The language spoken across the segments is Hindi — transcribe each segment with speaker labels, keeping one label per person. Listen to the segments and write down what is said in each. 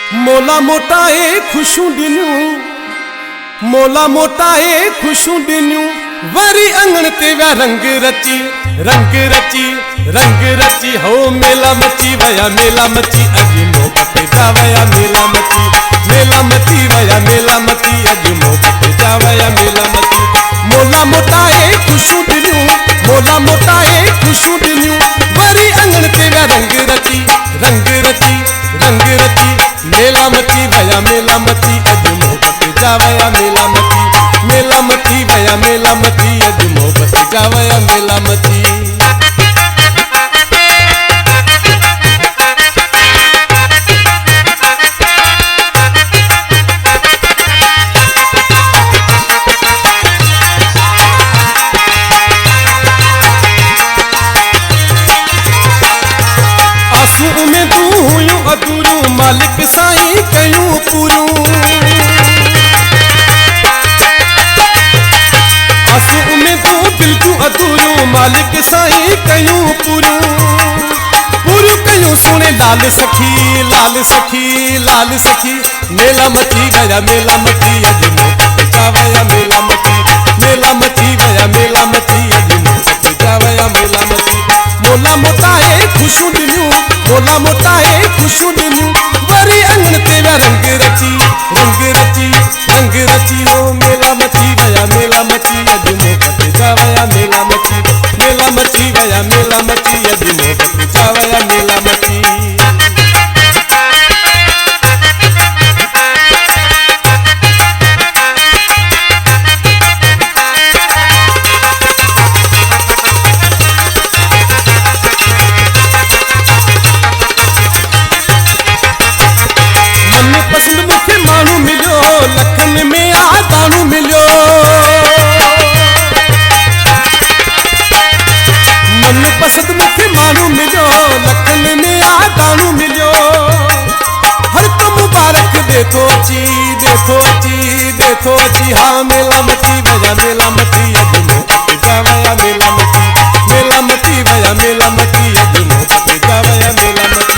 Speaker 1: मोला मोटाए खुशू दिन्यू, मोला मोटाए खुशू दिन्यू, वरी अंगण ते व्या रंग रची, रंग रची, रंग रची। हो मेला मची वया मेला मची, अज मोहब्बत जावया मेला मची, मेला मची वया मेला मची, अज मोहब्बत जावया मेला मची। मोला मोटाए खुशू दिन्यू, मोला मोटाए खुशू दिन्यू, वरी अंगण ते व्या रंग रची, रंग रची, रंग रची। मेला मची वया मेला मची, अज मोहब्बत जावया मेला मची, मेला मची वया मेला मची, अज मोहब्बत जावया मेला मची। आंसू में तू हुयूं अधूरू, मालिक साईं कयूं पूरू। आंसू में तू दिल तू अधूरू, मालिक साईं कयूं पूरू। पूरू कयूं सुने लाल सखी, लाल सखी, लाल सखी। मेला मची वया मेला मची, अज मोहब्बत जावया मेला मची, मेला मची वया मेला मची, अज मोहब्बत जावया मेला मची। मोला मोटाए खुशू दिन्यू, मोला मोटाए खुशू दिन्यू, वरी अंगण ते व्या रंग रची, रंग रची, रंग रची। हो मेला मची वया मेला मची, अज मोहब्बत जावया मेला मची, मेला मची वया मेला मची, अज मोहब्बत जावया मेला मची। पसंद मुखे मानू मिलो, लखन में आदानू मिलो। मन पसंद मुखे मानू मिलो, लखन में आदानू मिलो। हर को मुबारक दे तो अची, दे तो अची, दे तो अची। हाँ मेला मची वया मेला मची, अज मोहब्बत जावया मेला मची, मेला मची वया मेला मची, अज मोहब्बत जावया मेला मची।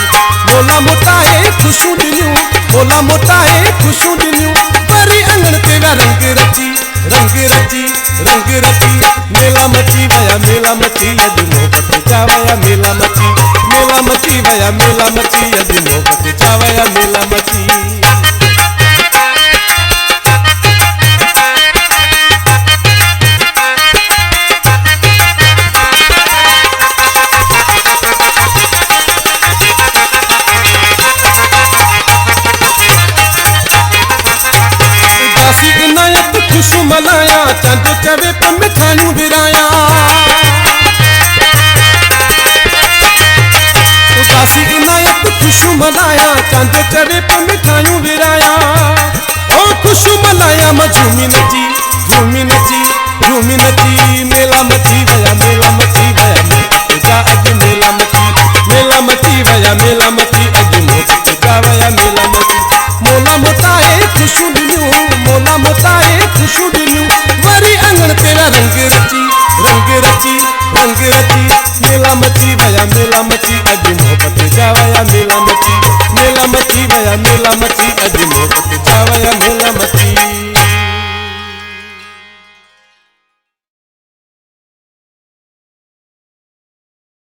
Speaker 1: मोला मोटाए खुशू दिन्यू, मोला मोटाए खुशू दिन्यू, वरी अंगण ते व्या रंग रची, रंग रची, रंग रची। मेला मची वया मेला मची, अज मोहब्बत जावया मेला मची, मेला मची वया मेला मची, अज मोहब्बत जावया मेला मची। इनायत खुशू मनाया, चंद चवे पे मिठाइयूं विराया। उदासी इनायत खुशू मनाया, चंद चवे पे मिठाइयूं विराया। ओ खुशू मनाया मां झूमी नची, झूमी नची, झूमी नची। मेला मची वया मेला मची, वया मोहब्बत जा अज मेला मची, मेला मची वया मेला मची, अज मोहब्बत जा वया मेला मची। मोला मोटाए खुशू दिन्यू, मोला मोटाए खुशू दिन्यू, वरी अंगण ते व्या रंग रची, रंग रची, रंग रची। मेला मची वया मेला मची, अज